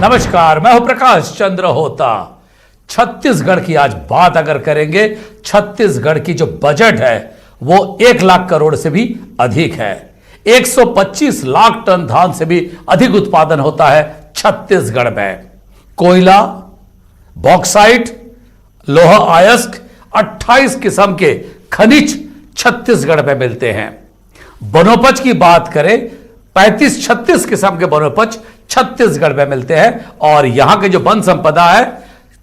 नमस्कार, मैं हूं प्रकाश चंद्र होता। छत्तीसगढ़ की आज बात अगर करेंगे, छत्तीसगढ़ की जो बजट है वो 1 लाख करोड़ से भी अधिक है। 125 लाख टन धान से भी अधिक उत्पादन होता है छत्तीसगढ़ में। कोयला, बॉक्साइट, लोहा अयस्क, 28 किस्म के खनिज छत्तीसगढ़ में मिलते हैं। वनोपज की बात करें, 35-36 किस्म के वनोपज छत्तीसगढ़ में मिलते हैं और यहां के जो वन संपदा है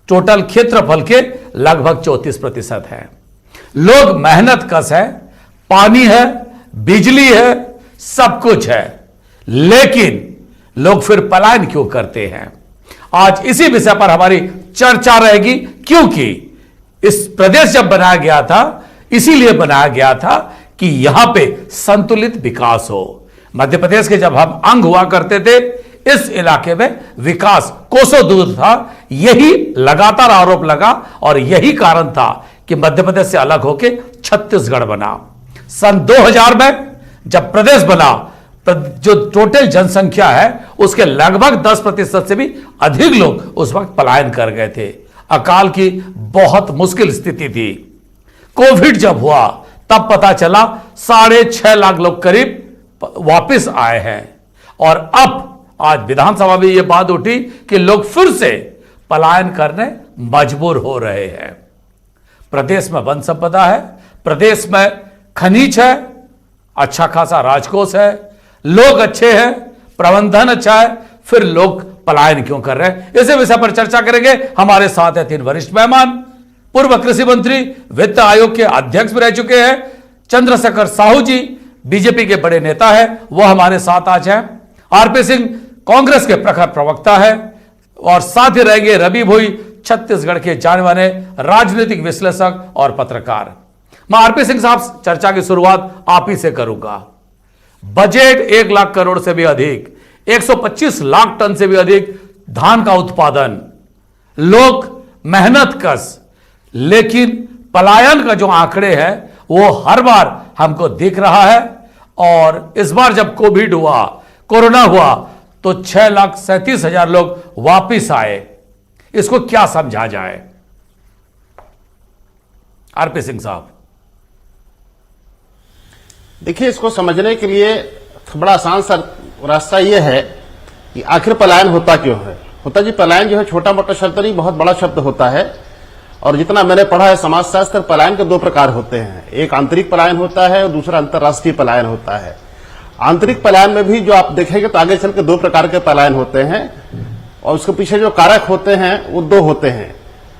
टोटल क्षेत्रफल के लगभग 34% है। लोग मेहनत कश है, पानी है, बिजली है, सब कुछ है, लेकिन लोग फिर पलायन क्यों करते हैं? आज इसी विषय पर हमारी चर्चा रहेगी, क्योंकि इस प्रदेश जब बनाया गया था इसीलिए बनाया गया था कि यहां पे संतुलित विकास हो। मध्य प्रदेश के जब हम अंग हुआ करते थे, इस इलाके में विकास कोसों दूर था। यही लगातार आरोप लगा और यही कारण था कि मध्य प्रदेश से अलग होकर छत्तीसगढ़ बना। सन 2000 में जब प्रदेश बना, जो टोटल जनसंख्या है उसके लगभग 10% से भी अधिक लोग उस वक्त पलायन कर गए थे। अकाल की बहुत मुश्किल स्थिति थी। कोविड जब हुआ तब पता चला 6.5 लाख लोग करीब वापस आए हैं और अब आज विधानसभा में यह बात उठी कि लोग फिर से पलायन करने मजबूर हो रहे हैं। प्रदेश में वन संपदा है, प्रदेश में खनिज है, अच्छा खासा राजकोष है, लोग अच्छे हैं, प्रबंधन अच्छा है, फिर लोग पलायन क्यों कर रहे हैं? इसी विषय पर चर्चा करेंगे। हमारे साथ है 3 वरिष्ठ मेहमान। पूर्व कृषि मंत्री, वित्त आयोग के अध्यक्ष भी रह चुके हैं चंद्रशेखर साहू जी, बीजेपी के बड़े नेता है, वो हमारे साथ आज हैं। आरपी सिंह कांग्रेस के प्रखर प्रवक्ता है और साथ ही रहेंगे रवि भोई, छत्तीसगढ़ के जाने माने राजनीतिक विश्लेषक और पत्रकार। मैं आरपी सिंह साहब, चर्चा की शुरुआत आप ही से करूंगा। बजट 1 लाख करोड़ से भी अधिक, 125 लाख टन से भी अधिक धान का उत्पादन, लोग मेहनत कश, लेकिन पलायन का जो आंकड़े हैं वो हर बार हमको दिख रहा है। और इस बार जब कोविड हुआ, कोरोना हुआ, तो 6,37,000 लोग वापिस आए। इसको क्या समझा जाए? आरपी सिंह साहब। देखिए, इसको समझने के लिए बड़ा आसान सा रास्ता यह है कि आखिर पलायन होता क्यों है। होता जी, पलायन जो है छोटा मोटा शब्द नहीं, बहुत बड़ा शब्द होता है। और जितना मैंने पढ़ा है समाजशास्त्र, पलायन के 2 प्रकार होते हैं। एक आंतरिक पलायन होता है और दूसरा अंतर्राष्ट्रीय पलायन होता है। आंतरिक पलायन में भी जो आप देखेंगे तो आगे चल के 2 प्रकार के पलायन होते हैं और उसके पीछे जो कारक होते हैं वो 2 होते हैं।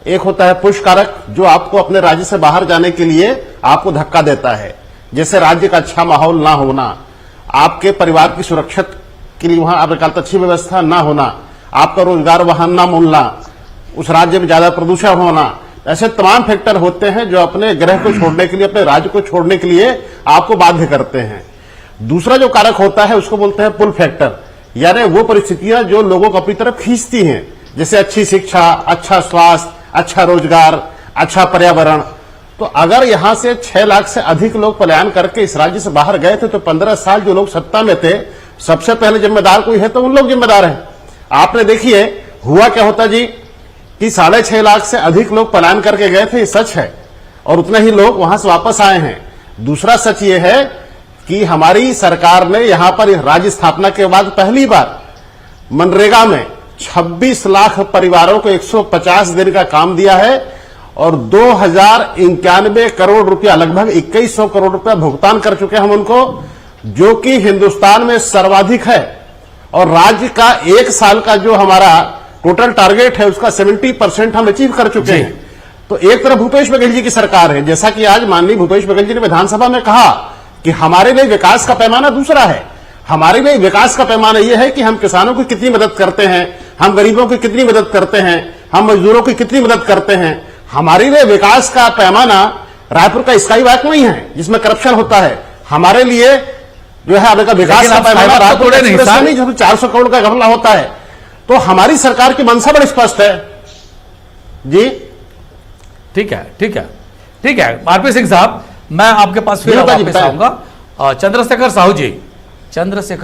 एक होता है पुश कारक, जो आपको अपने राज्य से बाहर जाने के लिए आपको धक्का देता है, जैसे राज्य का अच्छा माहौल ना होना, आपके परिवार की सुरक्षा के लिए वहां आप अच्छी व्यवस्था ना होना, आपका रोजगार वहां ना मिलना, उस राज्य में ज्यादा प्रदूषण होना, ऐसे तमाम फैक्टर होते हैं जो अपने गृह को छोड़ने के लिए, अपने राज्य को छोड़ने के लिए आपको बाध्य करते हैं। दूसरा जो कारक होता है उसको बोलते हैं पुल फैक्टर, यानी वो परिस्थितियां जो लोगों को अपनी तरफ खींचती हैं, जैसे अच्छी शिक्षा, अच्छा स्वास्थ्य, अच्छा रोजगार, अच्छा पर्यावरण। तो अगर यहां से 6 लाख से अधिक लोग पलायन करके इस राज्य से बाहर गए थे, तो 15 साल जो लोग सत्ता में थे, सबसे पहले जिम्मेदार कोई है तो उन लोग जिम्मेदार हैं। आपने देखिए हुआ क्या होता जी कि 6.5 लाख से अधिक लोग पलायन करके गए थे, ये सच है, और उतने ही लोग वहां से वापस आए हैं। दूसरा सच ये है कि हमारी सरकार ने यहां पर राज्य स्थापना के बाद पहली बार मनरेगा में 26 लाख परिवारों को 150 दिन का काम दिया है और 2091 करोड़ रुपया, लगभग 2100 करोड़ रुपया भुगतान कर चुके हैं हम उनको, जो कि हिंदुस्तान में सर्वाधिक है। और राज्य का 1 साल का जो हमारा टोटल टारगेट है उसका 70% हम अचीव कर चुके हैं। तो एक तरफ भूपेश बघेल जी की सरकार है, जैसा कि आज माननीय भूपेश बघेल जी ने विधानसभा में कहा कि हमारे लिए विकास का पैमाना दूसरा है। हमारे लिए विकास का पैमाना यह है कि हम किसानों की कितनी मदद करते हैं, हम गरीबों की कितनी मदद करते हैं, हम मजदूरों की कितनी मदद करते हैं। हमारे लिए विकास का पैमाना रायपुर का स्काई वॉक नहीं है जिसमें करप्शन होता है। हमारे लिए जो है आपका विकास का पैमाना रायपुर नहीं, जो 400 करोड़ का घपला होता है। तो हमारी सरकार की मंशा बड़ी स्पष्ट है जी। ठीक है, ठीक है, ठीक है। आरपी सिंह साहब, मैं आपके पास फिर वापस आऊंगा। चंद्रशेखर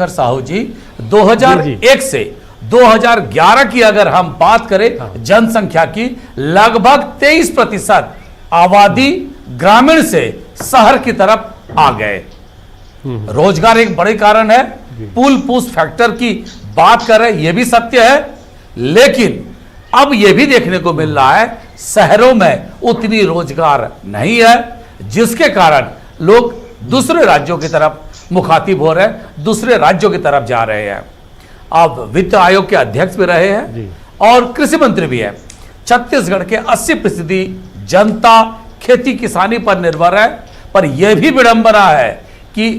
साहू जी, 2001 से 2011 की अगर हम बात करें जनसंख्या की, लगभग 23% आबादी ग्रामीण से शहर की तरफ आ गए। रोजगार एक बड़े कारण है, पुल पुश फैक्टर की बात करें यह भी सत्य है, लेकिन अब यह भी देखने को मिल रहा है शहरों में उतनी रोजगार नहीं है, जिसके कारण लोग दूसरे राज्यों की तरफ मुखातिब हो रहे हैं, दूसरे राज्यों की तरफ जा रहे हैं। आप वित्त आयोग के अध्यक्ष भी रहे हैं और कृषि मंत्री भी हैं। छत्तीसगढ़ के 80% जनता खेती किसानी पर निर्भर है, पर यह भी विडंबना है कि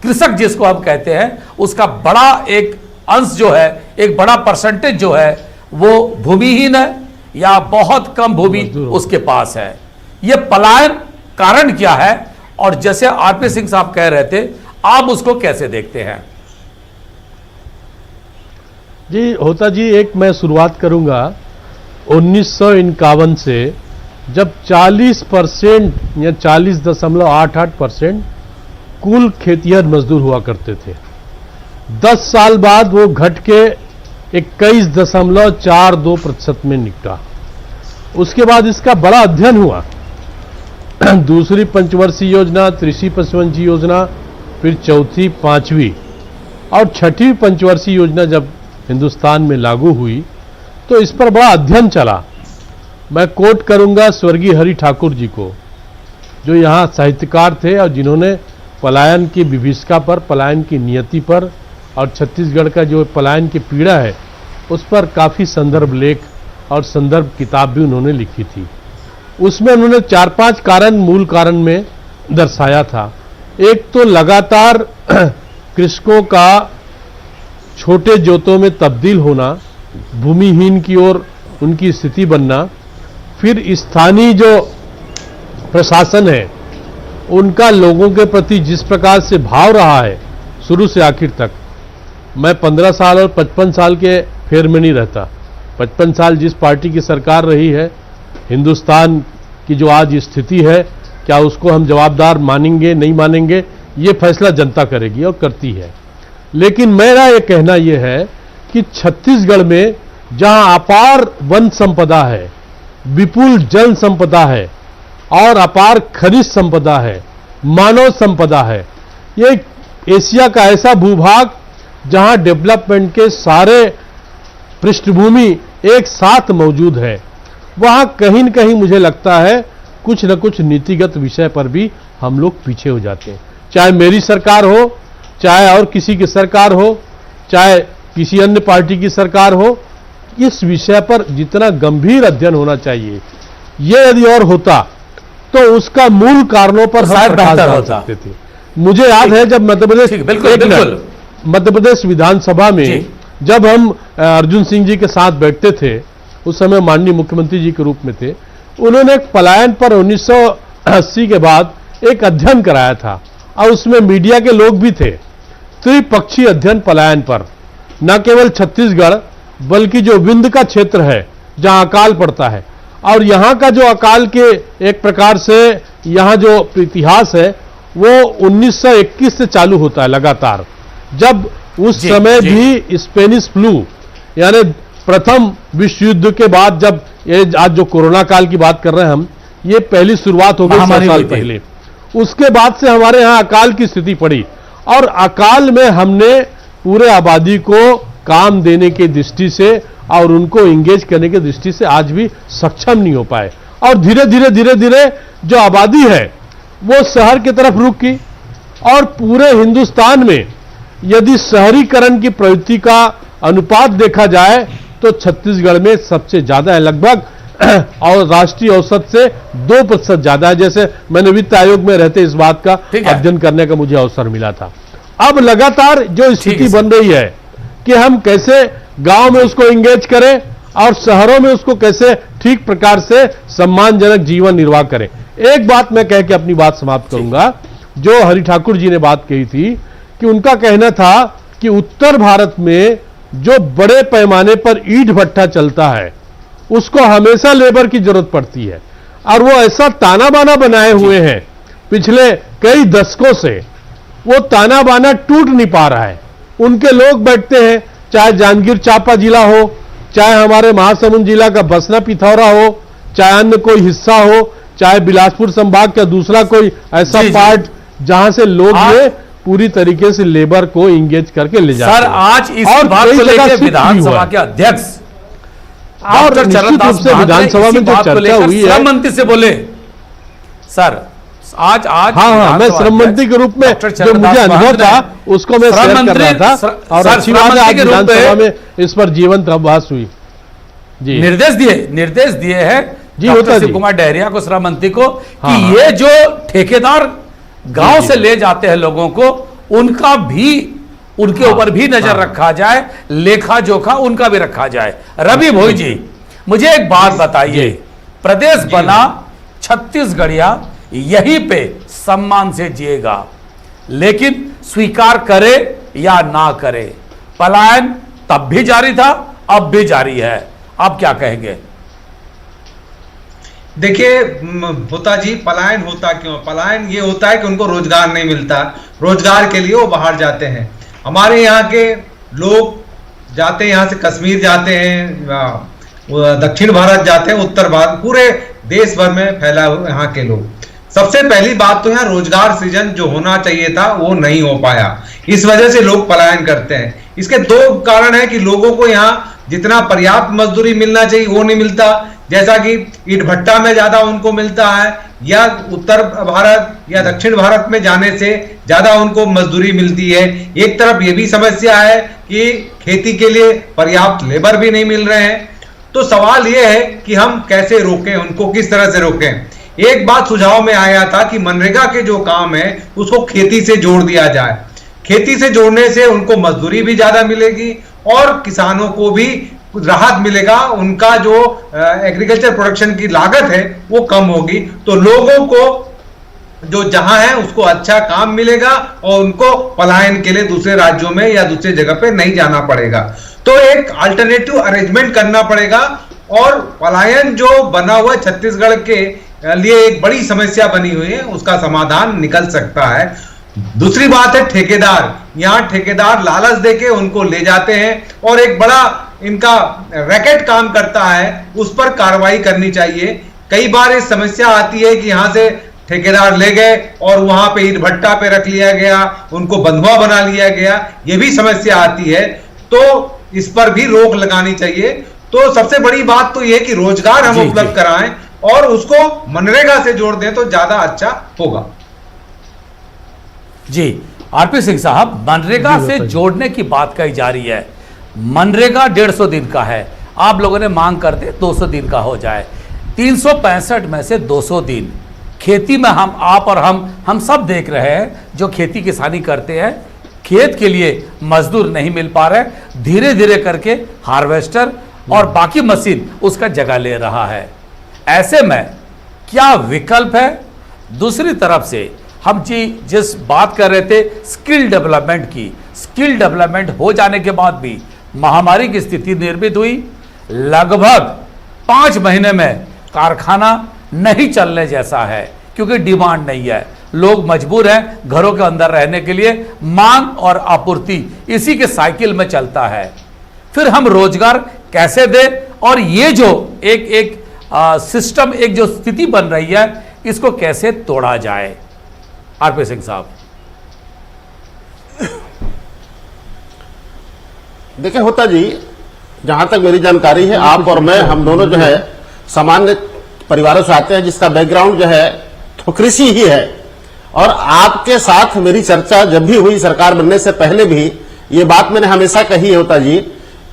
कृषक जिसको हम कहते हैं उसका बड़ा एक अंश जो है, एक बड़ा परसेंटेज जो है वो भूमिहीन है या बहुत कम भूमि उसके पास है। यह पलायन कारण क्या है, और जैसे आरपी सिंह साहब कह रहे थे, आप उसको कैसे देखते हैं? जी होता जी, एक मैं शुरुआत करूंगा 1951 से, जब 40% या 40.88% कुल खेतिहर मजदूर हुआ करते थे। 10 साल बाद वो घट के 21.42% में निकला। उसके बाद इसका बड़ा अध्ययन हुआ। दूसरी पंचवर्षीय योजना, तीसरी पंचवर्षीय योजना, फिर चौथी, पांचवी और छठी पंचवर्षीय योजना जब हिंदुस्तान में लागू हुई तो इस पर बड़ा अध्ययन चला। मैं कोट करूंगा स्वर्गीय हरि ठाकुर जी को, जो यहाँ साहित्यकार थे और जिन्होंने पलायन की विभीषिका पर, पलायन की नियति पर और छत्तीसगढ़ का जो पलायन की पीड़ा है उस पर काफ़ी संदर्भ लेख और संदर्भ किताब भी उन्होंने लिखी थी। उसमें उन्होंने 4-5 कारण, मूल कारण में दर्शाया था। एक तो लगातार कृषकों का छोटे जोतों में तब्दील होना, भूमिहीन की ओर उनकी स्थिति बनना, फिर स्थानीय जो प्रशासन है उनका लोगों के प्रति जिस प्रकार से भाव रहा है शुरू से आखिर तक। मैं 15 साल और 55 साल के फेर में नहीं रहता। 55 साल जिस पार्टी की सरकार रही है, हिंदुस्तान की जो आज स्थिति है, क्या उसको हम जवाबदार मानेंगे नहीं मानेंगे, ये फैसला जनता करेगी और करती है। लेकिन मेरा ये कहना यह है कि छत्तीसगढ़ में जहां अपार वन संपदा है, विपुल जल संपदा है और अपार खनिज संपदा है, मानव संपदा है, ये एशिया का ऐसा भूभाग जहां डेवलपमेंट के सारे पृष्ठभूमि एक साथ मौजूद है, वहां कहीं न कहीं मुझे लगता है कुछ न कुछ नीतिगत विषय पर भी हम लोग पीछे हो जाते हैं। चाहे मेरी सरकार हो, चाहे और किसी की सरकार हो, चाहे किसी अन्य पार्टी की सरकार हो, इस विषय पर जितना गंभीर अध्ययन होना चाहिए, ये यदि और होता तो उसका मूल कारणों पर शायद बेहतर हो होता। सकते थे। मुझे याद है जब मध्य प्रदेश विधानसभा में जब हम अर्जुन सिंह जी के साथ बैठते थे, उस समय माननीय मुख्यमंत्री जी के रूप में थे, उन्होंने एक पलायन पर 1980 के बाद एक अध्ययन कराया था और उसमें मीडिया के लोग भी थे। त्रिपक्षीय अध्ययन पलायन पर, न केवल छत्तीसगढ़ बल्कि जो विंध्य का क्षेत्र है जहां अकाल पड़ता है, और यहां का जो अकाल के एक प्रकार से यहां जो इतिहास है वो 1921 से चालू होता है लगातार, जब उस समय भी स्पेनिश फ्लू यानी प्रथम विश्व युद्ध के बाद, जब ये आज जो कोरोना काल की बात कर रहे हैं हम, ये पहली शुरुआत हो गई 100 साल पहले। उसके बाद से हमारे यहाँ अकाल की स्थिति पड़ी और अकाल में हमने पूरे आबादी को काम देने की दृष्टि से और उनको इंगेज करने की दृष्टि से आज भी सक्षम नहीं हो पाए, और धीरे धीरे जो आबादी है वो शहर की तरफ रुक की। और पूरे हिंदुस्तान में यदि शहरीकरण की प्रवृत्ति का अनुपात देखा जाए तो छत्तीसगढ़ में सबसे ज्यादा है, लगभग और राष्ट्रीय औसत से 2% ज्यादा है। जैसे मैंने वित्त आयोग में रहते इस बात का अध्ययन करने का मुझे अवसर मिला था। अब लगातार जो स्थिति बन रही है कि हम कैसे गांव में उसको इंगेज करें और शहरों में उसको कैसे ठीक प्रकार से सम्मानजनक जीवन निर्वाह करें। एक बात मैं कह के अपनी बात समाप्त करूंगा, जो हरि ठाकुर जी ने बात कही थी कि उनका कहना था कि उत्तर भारत में जो बड़े पैमाने पर ईंट भट्ठा चलता है उसको हमेशा लेबर की जरूरत पड़ती है, और वो ऐसा ताना बाना बनाए हुए हैं पिछले कई दशकों से, वो ताना बाना टूट नहीं पा रहा है। उनके लोग बैठते हैं चाहे जांजगीर चांपा जिला हो, चाहे हमारे महासमुंद जिला का बसना पिथौरा हो, चाहे अन्य कोई हिस्सा हो, चाहे बिलासपुर संभाग का दूसरा कोई ऐसा जी, जी। पार्ट जहां से लोग ये पूरी तरीके से लेबर को इंगेज करके ले जाते सर हैं। आज इस और बात कई को जगह लेकर शिफ्ट भी विधानसभा हुआ है। के अध्यक्ष और डॉक्टर निश्चित चरणदास रूप से महंत ने विधानसभा इसी में जो बात को चर्चा लेकर हुई है, श्रम मंत्री से बोले सर आज हाँ, मैं श्रम मंत्री के रूप में डॉक्टर जो चरणदास मुझे अनुभव महंत ने था उसको मैं श्रम शेयर कर मंत्री- रहा था और सर, अच्छी श्रम बात है मंत्री आज के रूप में विधानसभा में इस पर जीवंत बहस हुई। जी निर्देश दिए हैं जी, डॉक्टर होता शिव जी। कुमार डहरिया को, श्रम मंत्री को, हाँ, कि ये जो ठेकेदार गांव से ले जाते हैं लोगों को, उनका भी उनके ऊपर भी नजर रखा जाए, लेखा जोखा उनका भी रखा जाए। रवि भोई जी, मुझे एक बात बताइए, प्रदेश बना छत्तीसगढ़िया यहीं पे सम्मान से जिएगा, लेकिन स्वीकार करे या ना करे, पलायन तब भी जारी था, अब भी जारी है। आप क्या कहेंगे? देखिए होता जी, पलायन होता क्यों? पलायन ये होता है कि उनको रोजगार नहीं मिलता, रोजगार के लिए वो बाहर जाते हैं। हमारे यहाँ के लोग जाते हैं, यहाँ से कश्मीर जाते हैं, दक्षिण भारत जाते हैं, उत्तर भारत, पूरे देश भर में फैला हुआ यहाँ के लोग। सबसे पहली बात तो यहाँ रोजगार सृजन जो होना चाहिए था वो नहीं हो पाया, इस वजह से लोग पलायन करते हैं। इसके दो कारण है कि लोगों को यहाँ जितना पर्याप्त मजदूरी मिलना चाहिए वो नहीं मिलता, जैसा कि ईट भट्टा में ज्यादा उनको मिलता है, या उत्तर भारत या दक्षिण भारत में जाने से ज्यादा उनको मजदूरी मिलती है। एक तरफ ये भी समस्या है कि खेती के लिए पर्याप्त लेबर भी नहीं मिल रहे हैं। तो सवाल ये है कि हम कैसे रोकें, उनको किस तरह से रोकें। एक बात सुझाव में आया था कि मनरेगा के जो काम है उसको खेती से जोड़ दिया जाए। खेती से जोड़ने से उनको मजदूरी भी ज्यादा मिलेगी और किसानों को भी राहत मिलेगा, उनका जो एग्रीकल्चर प्रोडक्शन की लागत है वो कम होगी, तो लोगों को जो जहां है उसको अच्छा काम मिलेगा और उनको पलायन के लिए दूसरे राज्यों में या दूसरे जगह पे नहीं जाना पड़ेगा। तो एक अल्टरनेटिव अरेंजमेंट करना पड़ेगा और पलायन जो बना हुआ छत्तीसगढ़ के लिए एक बड़ी समस्या बनी हुई है, उसका समाधान निकल सकता है। दूसरी बात है ठेकेदार, यहाँ ठेकेदार लालच देके उनको ले जाते हैं और एक बड़ा इनका रैकेट काम करता है, उस पर कार्रवाई करनी चाहिए। कई बार इस समस्या आती है कि यहाँ से ठेकेदार ले गए और वहां पे ईट भट्टा पे रख लिया गया, उनको बंधुआ बना लिया गया, ये भी समस्या आती है, तो इस पर भी रोक लगानी चाहिए। तो सबसे बड़ी बात तो ये कि रोजगार हम उपलब्ध कराएं और उसको मनरेगा से जोड़ दें तो ज्यादा अच्छा होगा। जी आरपी सिंह साहब, मनरेगा से जोड़ने की बात कही जा रही है। मनरेगा 150 दिन का है, आप लोगों ने मांग करते 200 दिन का हो जाए। 365 में से 200 दिन खेती में आप और हम सब देख रहे हैं, जो खेती किसानी करते हैं, खेत के लिए मजदूर नहीं मिल पा रहे, धीरे धीरे करके हार्वेस्टर और बाकी मशीन उसका जगह ले रहा है। ऐसे में क्या विकल्प है? दूसरी तरफ से हम जिस बात कर रहे थे स्किल डेवलपमेंट की, स्किल डेवलपमेंट हो जाने के बाद भी महामारी की स्थिति निर्मित हुई। लगभग 5 महीने में कारखाना नहीं चलने जैसा है, क्योंकि डिमांड नहीं है, लोग मजबूर हैं घरों के अंदर रहने के लिए, मांग और आपूर्ति इसी के साइकिल में चलता है। फिर हम रोजगार कैसे दें, और ये जो एक सिस्टम, एक जो स्थिति बन रही है, इसको कैसे तोड़ा जाए? आरपी सिंह साहब। देखिए होता जी, जहां तक मेरी जानकारी है, आप और मैं, हम दोनों जो है सामान्य परिवारों से आते हैं, जिसका बैकग्राउंड जो है तो कृषि ही है। और आपके साथ मेरी चर्चा जब भी हुई सरकार बनने से पहले भी, ये बात मैंने हमेशा कही है होता जी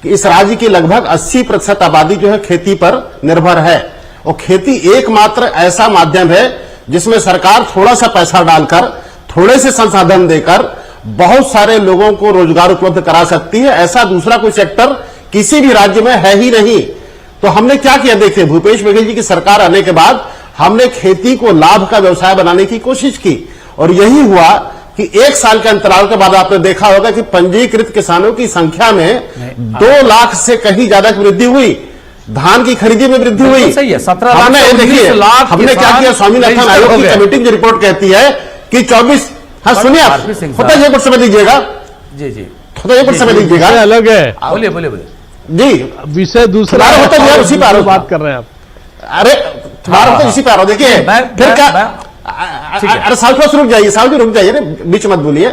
कि इस राज्य की लगभग 80% आबादी जो है खेती पर निर्भर है, और खेती एकमात्र ऐसा माध्यम है जिसमें सरकार थोड़ा सा पैसा डालकर, थोड़े से संसाधन देकर बहुत सारे लोगों को रोजगार उपलब्ध करा सकती है। ऐसा दूसरा कोई सेक्टर किसी भी राज्य में है ही नहीं। तो हमने क्या किया, देखिए भूपेश बघेल जी की सरकार आने के बाद हमने खेती को लाभ का व्यवसाय बनाने की कोशिश की, और यही हुआ कि 1 साल के अंतराल के बाद आपने देखा होगा कि पंजीकृत किसानों की संख्या में 2 लाख से कहीं ज्यादा की वृद्धि हुई, धान की खरीदी में वृद्धि हुई। सही है, 17 लाख हमने से 19 लाख हमने क्या किया, स्वामीनाथन आयोग की कमेटी की रिपोर्ट कहती है कि 24, हाँ सुनिए आप, होता है कुछ समय दीजिएगा जी जी, थोड़ा ये पर समय विषय दीजिएगा। अलग है बोलिए बोलिए बोलिए। जी, विषय दूसरा तुम्हारा है, होता नहीं है, उसी पे आरोप। बात कर रहे हैं आप। अरे तुम्हारा तो इसी पे आ रहा, देखिए फिर क्या। ठीक है। अरे साहब थोड़ा रुक जाइए, साहब जी रुक जाइए, बीच मत बोलिए।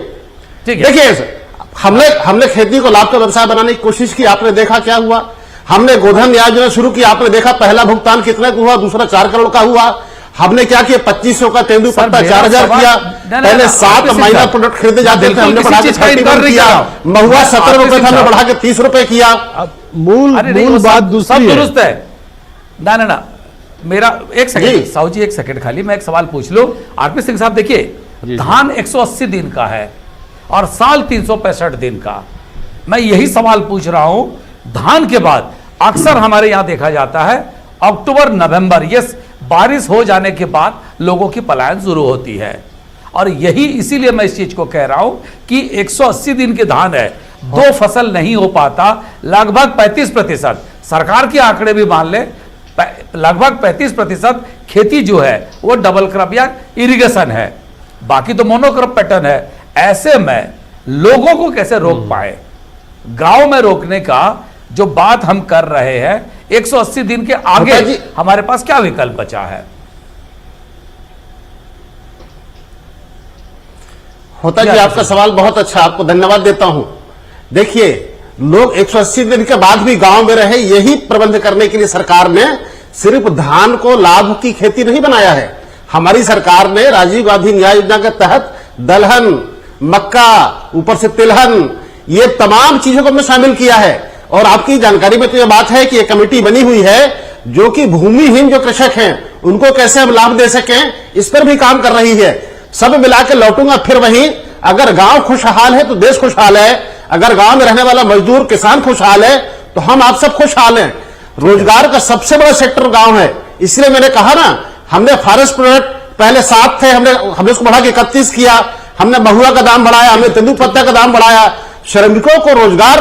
ठीक है। देखिए हमने खेती को लाभ का व्यवसाय बनाने की कोशिश की, आपने देखा क्या हुआ। हमने गोधन योजना शुरू की, आपने देखा पहला भुगतान कितने का हुआ, दूसरा 4 करोड़ का हुआ। हमने क्या किया, 2500 का तेंदू पत्ता 4000 किया। पहले 7 महीना प्रोडक्ट खरीदे जाते थे, हमने बढ़ा के 31 किया। महुआ 17 रुपए था, हमने बढ़ा के 30 रुपए किया। अब मूल बात दूसरी सब है। दुरुस्त है। ना मेरा एक सेकंड जी। साहू जी, एक सेकंड खाली मैं एक सवाल पूछ लूं। आरपी सिंह साहब देखिए, जी। धान 180 दिन का है और साल 365 दिन का। मैं यही सवाल पूछ रहा हूं, धान के बाद अक्सर हमारे यहां देखा जाता है अक्टूबर नवंबर, यस, बारिश हो जाने के बाद लोगों की पलायन शुरू होती है। और यही इसीलिए मैं इस चीज को कह रहा हूं कि 180 दिन के धान है, 2 फसल नहीं हो पाता। लगभग 35%, सरकार के आंकड़े भी मान ले, लगभग 35% खेती जो है वो डबल क्रॉप या इरिगेशन है, बाकी तो मोनोक्रॉप पैटर्न है। ऐसे में लोगों को कैसे रोक पाए? गांव में रोकने का जो बात हम कर रहे हैं, 180 दिन के आगे हमारे पास क्या विकल्प बचा है? होता जी, आपका सवाल बहुत अच्छा, आपको धन्यवाद देता हूं। देखिए, लोग 180 दिन के बाद भी गांव में रहे, यही प्रबंध करने के लिए सरकार ने सिर्फ धान को लाभ की खेती नहीं बनाया है। हमारी सरकार ने राजीव गांधी न्याय योजना के तहत दलहन, मक्का, ऊपर से तिलहन, ये तमाम चीजों को हमने शामिल किया है। और आपकी जानकारी में तो यह बात है कि एक कमेटी बनी हुई है जो कि भूमिहीन जो कृषक हैं उनको कैसे हम लाभ दे सकें, इस पर भी काम कर रही है। सब मिला के लौटूंगा फिर वहीं, अगर गांव खुशहाल है तो देश खुशहाल है, अगर गांव में रहने वाला मजदूर किसान खुशहाल है तो हम आप सब खुशहाल हैं। रोजगार का सबसे बड़ा सेक्टर गांव है, इसलिए मैंने कहा ना, हमने फॉरेस्ट प्रोडक्ट पहले 7 थे, हमने उसको बढ़ा के 31 किया। हमने महुआ का दाम बढ़ाया, हमने तेंदू पत्ता का दाम बढ़ाया। श्रमिकों को रोजगार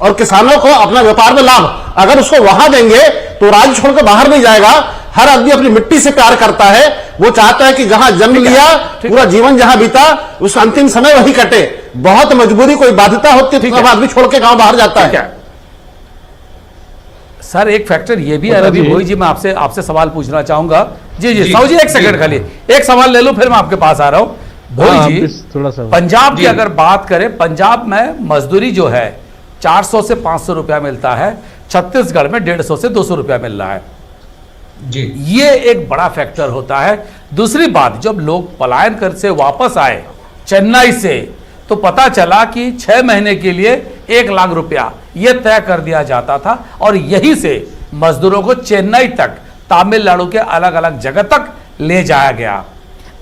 और किसानों को अपना व्यापार में लाभ, अगर उसको वहां देंगे तो राज्य छोड़कर बाहर नहीं जाएगा। हर आदमी अपनी मिट्टी से प्यार करता है, वो चाहता है कि जहां जन्म लिया, पूरा जीवन जहां बीता, उस अंतिम समय वही कटे। बहुत मजबूरी, कोई बाध्यता होती है तो सब आदमी छोड़ के गांव बाहर जाता है। सर एक फैक्टर ये भी है, रवि भोई जी, मैं आपसे सवाल पूछना चाहूंगा। जी साहू जी, एक सेकंड खाली एक सवाल ले लो, फिर मैं आपके पास आ रहा हूं। भोई जी, थोड़ा सा पंजाब की अगर बात करें, पंजाब में मजदूरी जो है 400 से 500 रुपया मिलता है, छत्तीसगढ़ में 150 से 200 रुपया मिल रहा है। जी, ये एक बड़ा फैक्टर होता है। दूसरी बात, जब लोग पलायन कर से वापस आए चेन्नई से, तो पता चला कि 6 महीने के लिए 1 लाख रुपया यह तय कर दिया जाता था और यहीं से मजदूरों को चेन्नई तक, तमिलनाडु के अलग अलग जगह तक ले जाया गया।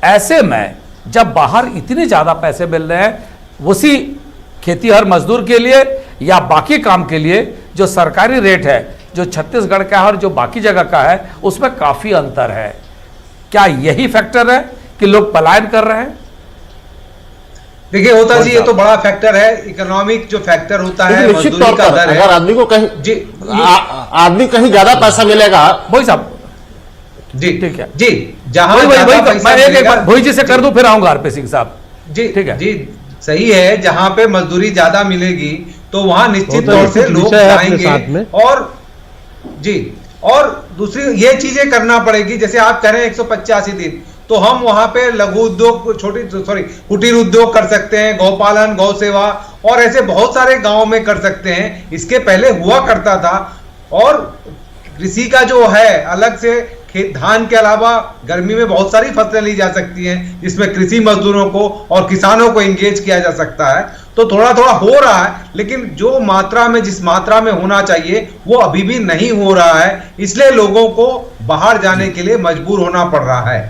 ऐसे में जब बाहर इतने ज्यादा पैसे मिल रहे हैं, उसी खेतीहर मजदूर के लिए या बाकी काम के लिए जो सरकारी रेट है, जो छत्तीसगढ़ का है और जो बाकी जगह का है, उसमें काफी अंतर है। क्या यही फैक्टर है कि लोग पलायन कर रहे हैं? देखिए होता जी, ये तो बड़ा फैक्टर है, इकोनॉमिक जो फैक्टर होता है, निश्चित मजदूरी तौर का पर दर है। अगर आदमी को कहीं जी आदमी कहीं ज्यादा पैसा मिलेगा, भोई साहब जी ठीक है। जी, जहां वही ज्यादा मैं पैसा एक मिलेगा- बार भोई जी से कर दूं, फिर आऊंगा आरपी सिंह साहब। जी ठीक है। जी, सही है, जहां पे मजदूरी ज्यादा मिलेगी तो वहां निश्चित तो तौर ये से कुछ लोग विषय है अपने जाएंगे। साथ में। और जी, और दूसरी ये चीजें करना पड़ेगी, जैसे आप कह रहे हैं 185 दिन, तो हम वहां पे लघु उद्योग, कुटीर उद्योग कर सकते हैं, गौपालन, गौ सेवा और ऐसे बहुत सारे गांव में कर सकते हैं। इसके पहले हुआ करता था। और कृषि का जो है अलग से धान के अलावा गर्मी में बहुत सारी फसलें ली जा सकती हैं, जिसमें कृषि मजदूरों को और किसानों को एंगेज किया जा सकता है। तो थोड़ा थोड़ा हो रहा है, लेकिन जो मात्रा में, जिस मात्रा में होना चाहिए वो अभी भी नहीं हो रहा है, इसलिए लोगों को बाहर जाने के लिए मजबूर होना पड़ रहा है।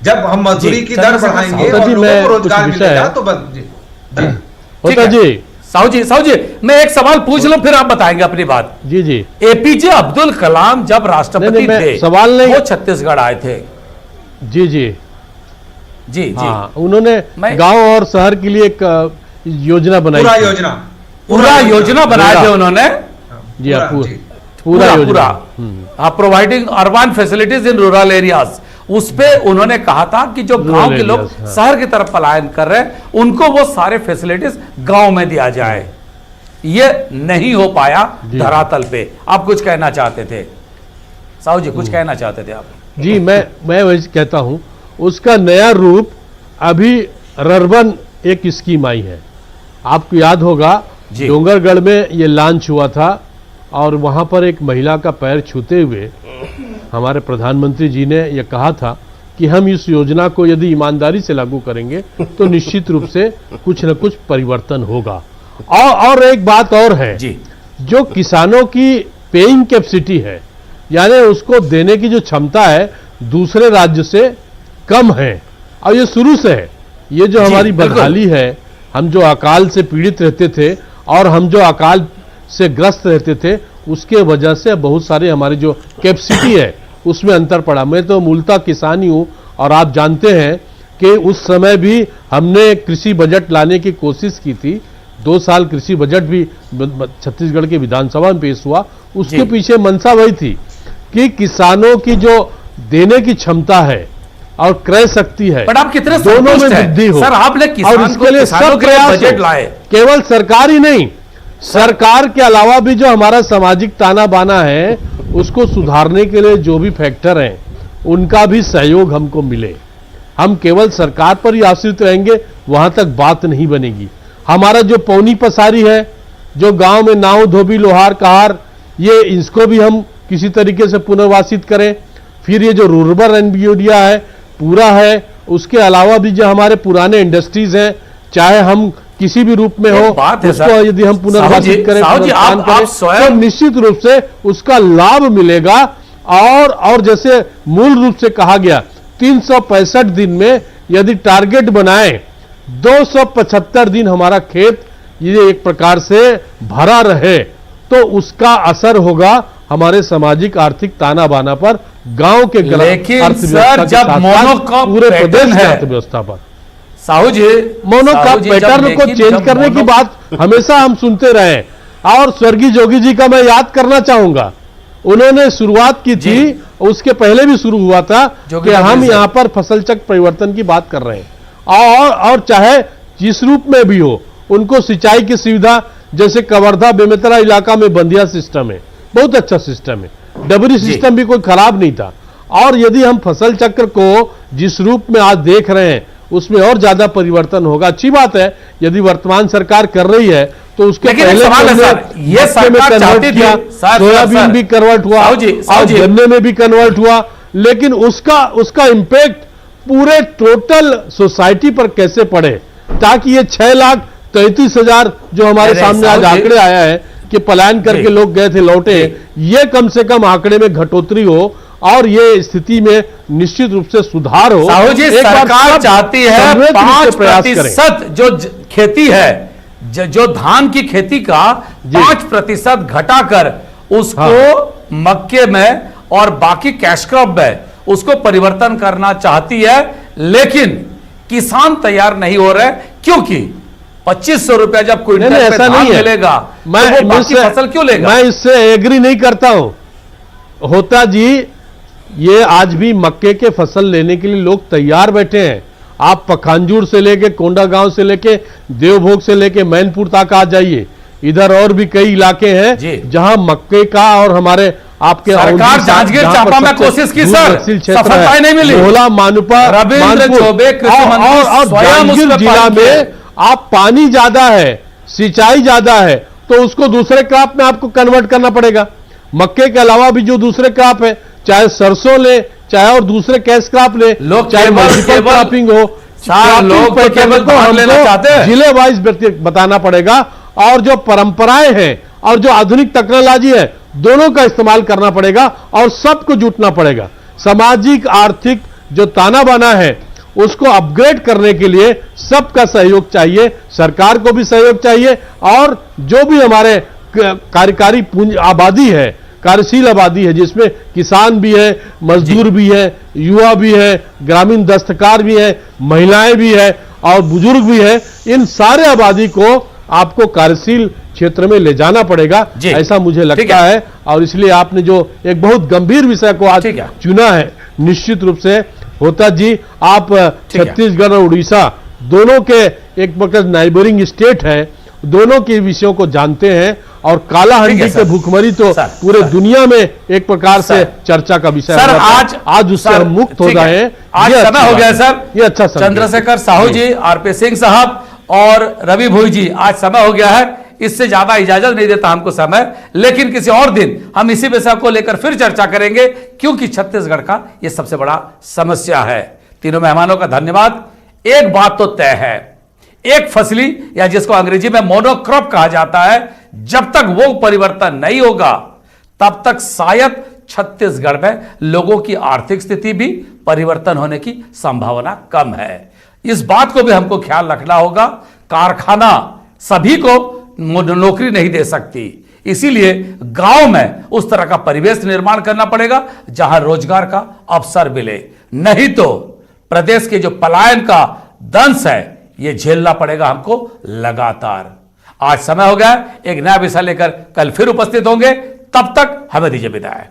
जब हम मजदूरी की दर बढ़ाएंगे और लोगों को रोजगार मिलेगा तो जी होता जी, साहू जी मैं एक सवाल पूछ लूं, फिर आप बताएंगे अपनी बात। जी एपीजे अब्दुल कलाम जब राष्ट्रपति थे, सवाल नहीं, वो छत्तीसगढ़ आए थे। जी हाँ, उन्होंने गांव और शहर के लिए एक योजना बनाई, पूरा योजना बनाए थे उन्होंने। जी पूरा providing urban facilities in rural areas, उस पे उन्होंने कहा था कि जो गांव के लोग areas, हाँ। शहर की तरफ पलायन कर रहे हैं उनको वो सारे फैसिलिटीज गांव में दिया जाए। ये नहीं हो पाया धरातल पे। आप कुछ कहना चाहते थे साहू जी, कुछ कहना चाहते थे आप? जी, मैं वही कहता हूं, उसका नया रूप अभी रर्बन एक स्कीम आई है। आपको याद होगा जी। डोंगरगढ़ में ये लॉन्च हुआ था और वहां पर एक महिला का पैर छूते हुए हमारे प्रधानमंत्री जी ने यह कहा था कि हम इस योजना को यदि ईमानदारी से लागू करेंगे तो निश्चित रूप से कुछ न कुछ परिवर्तन होगा। और एक बात और है जी, जो किसानों की पेइंग कैपेसिटी है, यानी उसको देने की जो क्षमता है दूसरे राज्य से कम है और ये शुरू से है। ये जो हमारी बिल्कुल। बदहाली है, हम जो अकाल से पीड़ित रहते थे और हम जो अकाल से ग्रस्त रहते थे, उसके वजह से बहुत सारे हमारी जो कैपेसिटी है उसमें अंतर पड़ा। मैं तो मूलतः किसान ही हूँ और आप जानते हैं कि उस समय भी हमने कृषि बजट लाने की कोशिश की थी। 2 साल कृषि बजट भी छत्तीसगढ़ की विधानसभा में पेश हुआ। उसके पीछे मंशा वही थी कि किसानों की जो देने की क्षमता है और क्रय शक्ति है, बट आप कितने दोनों में संतुष्ट हैं? वृद्धि हो। सर, आपने और किसानों इसके लिए किसानों सब के लिए प्रयास बजट हो। लाए। केवल सरकार ही नहीं, सरकार के अलावा भी जो हमारा सामाजिक ताना बाना है उसको सुधारने के लिए जो भी फैक्टर हैं उनका भी सहयोग हमको मिले। हम केवल सरकार पर ही आश्रित रहेंगे, वहां तक बात नहीं बनेगी। हमारा जो पौनी पसारी है, जो गांव में नाव धोबी लोहार कहार, ये इसको भी हम किसी तरीके से पुनर्वासित करें। फिर ये जो रूरबन एनबीओडिया है पूरा है, उसके अलावा भी जो हमारे पुराने इंडस्ट्रीज हैं, चाहे हम किसी भी रूप में एक हो, बात है उसको सर, यदि हम पुनर्वासित करें, साहू जी, पुनर्स्थान आप करें, स्वयं तो निश्चित रूप से उसका लाभ मिलेगा। और जैसे मूल रूप से कहा गया 365 दिन में यदि टारगेट बनाए 275 दिन हमारा खेत ये एक प्रकार से भरा रहे तो उसका असर होगा हमारे सामाजिक आर्थिक ताना बाना पर, गांव के लेकिन सर, जब मोनोक्रॉप पूरे प्रदेश पैटर्न की है अर्थव्यवस्था पर साहू जी, मोनोक्रॉप पैटर्न को चेंज करने की बात हमेशा हम सुनते रहे। और स्वर्गीय जोगी जी का मैं याद करना चाहूंगा, उन्होंने शुरुआत की थी, उसके पहले भी शुरू हुआ था कि हम यहाँ पर फसल चक्र परिवर्तन की बात कर रहे हैं। और चाहे जिस रूप में भी हो, उनको सिंचाई की सुविधा, जैसे कवर्धा बेमेतरा इलाका में बंदिया सिस्टम है, बहुत अच्छा सिस्टम है, डबरी सिस्टम भी कोई खराब नहीं था। और यदि हम फसल चक्र को जिस रूप में आज देख रहे हैं उसमें और ज्यादा परिवर्तन होगा। अच्छी बात है यदि वर्तमान सरकार कर रही है तो उसके पहले सवाल है सर, ये सरकार चाहती थी, सोयाबीन भी कन्वर्ट हुआ और गन्ने में भी कन्वर्ट हुआ, लेकिन उसका इंपैक्ट पूरे टोटल सोसाइटी पर कैसे पड़े, ताकि ये 6,33,000 जो हमारे सामने आज आंकड़े आया है कि पलायन करके लोग गए थे लौटे, ये कम से कम आंकड़े में घटोतरी हो और ये स्थिति में निश्चित रूप से सुधार हो। साहू जी, सरकार चाहती है 5% जो खेती है, जो धान की खेती का 5% घटाकर उसको मक्के में और बाकी कैश क्रॉप में उसको परिवर्तन करना चाहती है, लेकिन किसान तैयार नहीं हो रहे क्योंकि 2500 रुपया जब क्विंटल पे धान मिलेगा तो वो बाकी फसल क्यों लेगा? मैं इससे एग्री नहीं करता हूं। होता जी, ये आज भी मक्के के फसल लेने के लिए लोग तैयार बैठे हैं। आप पखांजूर से लेके कोंडागांव से लेके देवभोग से लेके मैनपुर तक आ जाइए, इधर और भी कई इलाके हैं जहां मक्के का और हमारे आपके सरकार जांजगीर चांपा में कोशिश की सर, सफलता नहीं मिली। भोला मानुपा रविंद्र चौबे कृषि मंत्री और जांजगीर जिला में आप पानी ज्यादा है, सिंचाई ज्यादा है, तो उसको दूसरे क्रॉप में आपको कन्वर्ट करना पड़ेगा। मक्के के अलावा भी जो दूसरे क्रॉप है, चाहे सरसों ले, चाहे और दूसरे कैश क्रॉप ले, चाहे मल्टीपल क्रॉपिंग हो, लोग केवल धान लेना चाहते हैं, जिले वाइज बताना पड़ेगा। और जो परंपराएं हैं और जो आधुनिक टेक्नोलॉजी है, दोनों का इस्तेमाल करना पड़ेगा और सबको जुटना पड़ेगा। सामाजिक आर्थिक जो ताना बाना है उसको अपग्रेड करने के लिए सबका सहयोग चाहिए, सरकार को भी सहयोग चाहिए और जो भी हमारे कार्यकारी पूंजी आबादी है, कार्यशील आबादी है, जिसमें किसान भी है, मजदूर भी है, युवा भी है, ग्रामीण दस्तकार भी है, महिलाएं भी है और बुजुर्ग भी है, इन सारे आबादी को आपको कार्यशील क्षेत्र में ले जाना पड़ेगा, ऐसा मुझे लगता है। और इसलिए आपने जो एक बहुत गंभीर विषय को आज चुना है निश्चित रूप से होता जी, आप छत्तीसगढ़ और उड़ीसा दोनों के एक प्रकार नाइबरिंग स्टेट है, दोनों के विषयों को जानते हैं और कालाहंडी के भूखमरी तो पूरे दुनिया में एक प्रकार से चर्चा का विषय सर। आज उससे हम मुक्त हो गए हैं। आज समय हो गया सर, ये अच्छा चंद्रशेखर साहू जी, आरपी सिंह साहब और रवि भोई जी, आज समय हो गया है, इससे ज्यादा इजाजत नहीं देता हमको समय, लेकिन किसी और दिन हम इसी विषय को लेकर फिर चर्चा करेंगे, क्योंकि छत्तीसगढ़ का यह सबसे बड़ा समस्या है। तीनों मेहमानों का धन्यवाद। एक बात तो तय है, एक फसली या जिसको अंग्रेजी में मोनोक्रॉप कहा जाता है, जब तक वो परिवर्तन नहीं होगा तब तक शायद छत्तीसगढ़ में लोगों की आर्थिक स्थिति भी परिवर्तन होने की संभावना कम है। इस बात को भी हमको ख्याल रखना होगा। कारखाना सभी को नौकरी नहीं दे सकती, इसीलिए गांव में उस तरह का परिवेश निर्माण करना पड़ेगा जहां रोजगार का अवसर मिले, नहीं तो प्रदेश के जो पलायन का दंश है ये झेलना पड़ेगा हमको लगातार। आज समय हो गया, एक नया विषय लेकर कल फिर उपस्थित होंगे, तब तक हमें दीजिए विदाई।